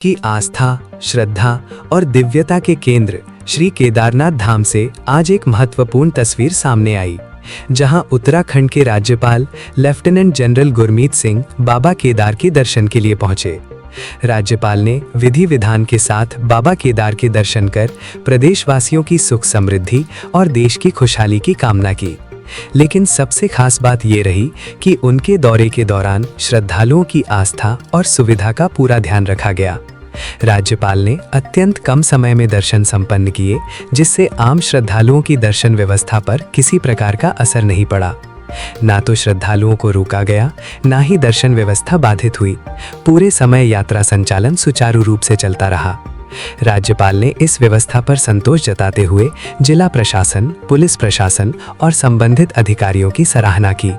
की आस्था, श्रद्धा और दिव्यता के केंद्र श्री केदारनाथ धाम से आज एक महत्वपूर्ण तस्वीर सामने आई, जहां उत्तराखंड के राज्यपाल लेफ्टिनेंट जनरल गुरमीत सिंह बाबा केदार के दर्शन के लिए पहुंचे। राज्यपाल ने विधि विधान के साथ बाबा केदार के दर्शन कर प्रदेशवासियों की सुख समृद्धि और देश की खुशहाली की कामना की। लेकिन सबसे खास बात ये रही कि उनके दौरे के दौरान श्रद्धालुओं की आस्था और सुविधा का पूरा ध्यान रखा गया। राज्यपाल ने अत्यंत कम समय में दर्शन संपन्न किए, जिससे आम श्रद्धालुओं की दर्शन व्यवस्था पर किसी प्रकार का असर नहीं पड़ा। ना तो श्रद्धालुओं को रोका गया, ना ही दर्शन व्यवस्था बाधित हुई। पूरे समय यात्रा संचालन सुचारू रूप से चलता रहा। राज्यपाल ने इस व्यवस्था पर संतोष जताते हुए जिला प्रशासन, पुलिस प्रशासन और संबंधित अधिकारियों की सराहना की।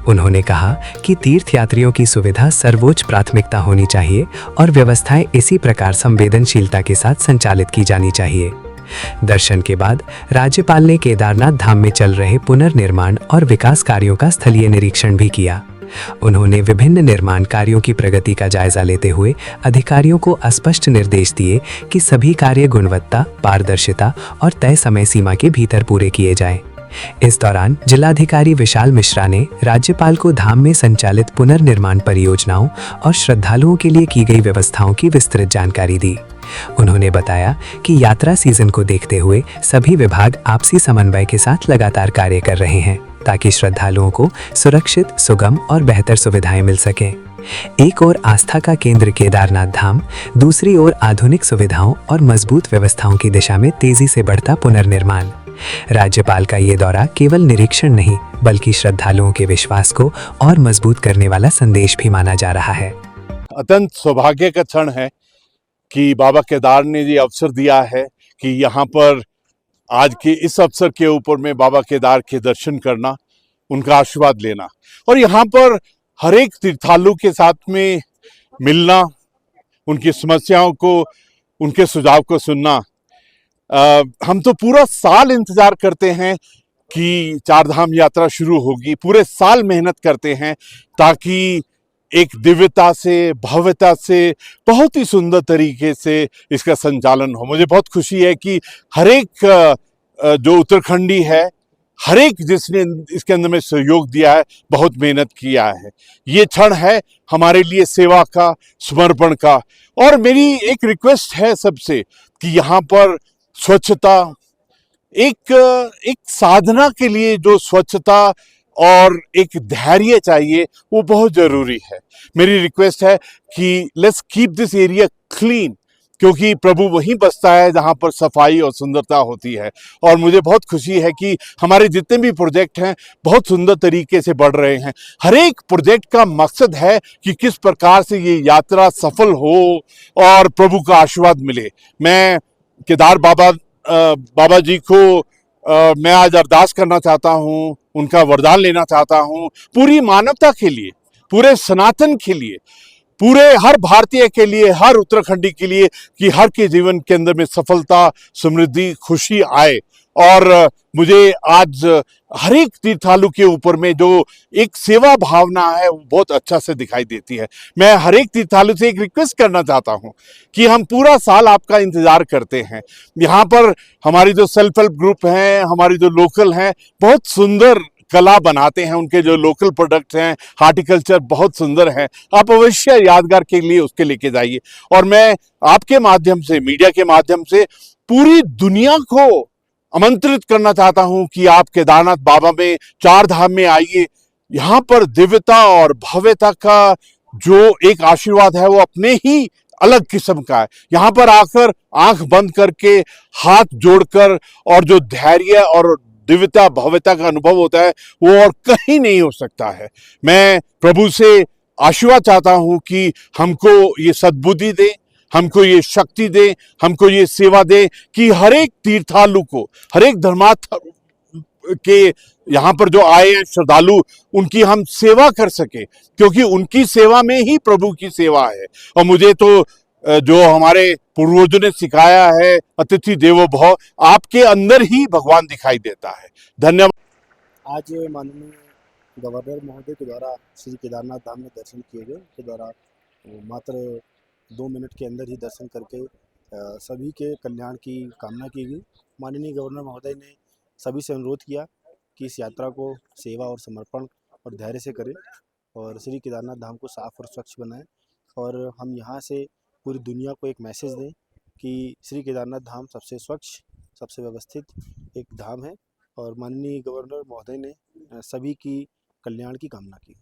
उन्होंने कहा कि तीर्थयात्रियों की सुविधा सर्वोच्च प्राथमिकता होनी चाहिए और व्यवस्थाएं इसी प्रकार संवेदनशीलता के साथ संचालित की जानी चाहिए। दर्शन के बाद राज्यपाल ने केदारनाथ धाम में चल रहे पुनर्निर्माण और विकास कार्यों का स्थलीय निरीक्षण भी किया। उन्होंने विभिन्न निर्माण कार्यों की प्रगति का जायजा लेते हुए अधिकारियों को स्पष्ट निर्देश दिए कि सभी कार्य गुणवत्ता, पारदर्शिता और तय समय सीमा के भीतर पूरे किए जाएं। इस दौरान जिलाधिकारी विशाल मिश्रा ने राज्यपाल को धाम में संचालित पुनर्निर्माण परियोजनाओं और श्रद्धालुओं के लिए की गई व्यवस्थाओं की विस्तृत जानकारी दी। उन्होंने बताया कि यात्रा सीजन को देखते हुए सभी विभाग आपसी समन्वय के साथ लगातार कार्य कर रहे हैं, ताकि श्रद्धालुओं को सुरक्षित, सुगम और बेहतर सुविधाएं मिल सकें। एक ओर आस्था का केंद्र केदारनाथ धाम, दूसरी ओर आधुनिक सुविधाओं और मजबूत व्यवस्थाओं की दिशा में तेजी से बढ़ता पुनर्निर्माण। राज्यपाल का ये दौरा केवल निरीक्षण नहीं, बल्कि श्रद्धालुओं के विश्वास को और मजबूत करने वाला संदेश भी माना जा रहा है। अत्यंत सौभाग्य का क्षण है कि बाबा केदार ने ये अवसर दिया है कि यहाँ पर आज के इस अवसर के ऊपर में बाबा केदार के दर्शन करना, उनका आशीर्वाद लेना और यहाँ पर हर एक तीर्थालु के साथ में मिलना, उनकी समस्याओं को, उनके सुझाव को सुनना। हम तो पूरा साल इंतजार करते हैं कि चार धाम यात्रा शुरू होगी, पूरे साल मेहनत करते हैं ताकि एक दिव्यता से, भव्यता से, बहुत ही सुंदर तरीके से इसका संचालन हो। मुझे बहुत खुशी है कि हर एक जो उत्तराखंडी है, हर एक जिसने इसके अंदर में सहयोग दिया है, बहुत मेहनत किया है। ये क्षण है हमारे लिए सेवा का, समर्पण का। और मेरी एक रिक्वेस्ट है सबसे कि यहाँ पर स्वच्छता, एक साधना के लिए जो स्वच्छता और एक धैर्य चाहिए, वो बहुत जरूरी है। मेरी रिक्वेस्ट है कि let's keep this area clean, क्योंकि प्रभु वहीं बसता है जहां पर सफाई और सुंदरता होती है। और मुझे बहुत खुशी है कि हमारे जितने भी प्रोजेक्ट हैं बहुत सुंदर तरीके से बढ़ रहे हैं। हर एक प्रोजेक्ट का मकसद है कि किस प्रकार से ये यात्रा सफल हो और प्रभु का आशीर्वाद मिले। मैं केदार बाबा जी को मैं आज अरदास करना चाहता हूँ, उनका वरदान लेना चाहता हूँ, पूरी मानवता के लिए, पूरे सनातन के लिए, पूरे हर भारतीय के लिए, हर उत्तराखंडी के लिए, कि हर के जीवन के अंदर में सफलता, समृद्धि, खुशी आए। और मुझे आज हर एक तीर्थालु के ऊपर में जो एक सेवा भावना है वो बहुत अच्छा से दिखाई देती है। मैं हर एक तीर्थालु से एक रिक्वेस्ट करना चाहता हूं कि हम पूरा साल आपका इंतजार करते हैं। यहाँ पर हमारी जो सेल्फ हेल्प ग्रुप हैं, हमारी जो लोकल हैं, बहुत सुंदर कला बनाते हैं। उनके जो लोकल प्रोडक्ट्स हैं, हार्टिकल्चर बहुत सुंदर है। आप अवश्य यादगार के लिए उसके लेके जाइए। और मैं आपके माध्यम से, मीडिया के माध्यम से पूरी दुनिया को आमंत्रित करना चाहता हूं कि आप केदारनाथ बाबा में, चार धाम में आइए। यहाँ पर दिव्यता और भव्यता का जो एक आशीर्वाद है वो अपने ही अलग किस्म का है। यहाँ पर आकर आंख बंद करके, हाथ जोड़कर, और जो धैर्य और दिव्यता भव्यता का अनुभव होता है वो और कहीं नहीं हो सकता है। मैं प्रभु से आशीर्वाद चाहता हूं कि हमको ये सद्बुद्धि दे, हमको ये शक्ति दे, हमको ये सेवा दे कि हर एक तीर्थालु को, हर एक धर्मार्थ के यहाँ पर जो आए हैं श्रद्धालु, उनकी हम सेवा कर सके, क्योंकि उनकी सेवा में ही प्रभु की सेवा है। और मुझे तो जो हमारे पूर्वजों ने सिखाया है, अतिथि देवो भव, आपके अंदर ही भगवान दिखाई देता है। धन्यवाद। आज माननीय गवर्नर महोदय के द्वारा श्री केदारनाथ धाम में दर्शन किए गए, के द्वारा मात्र 2 मिनट के अंदर ही दर्शन करके सभी के कल्याण की कामना की गई। माननीय गवर्नर महोदय ने सभी से अनुरोध किया कि इस यात्रा को सेवा और समर्पण और धैर्य से करें और श्री केदारनाथ धाम को साफ और स्वच्छ बनाएं। और हम यहाँ से पूरी दुनिया को एक मैसेज दें कि श्री केदारनाथ धाम सबसे स्वच्छ, सबसे व्यवस्थित एक धाम है। और माननीय गवर्नर महोदय ने सभी की कल्याण की कामना की।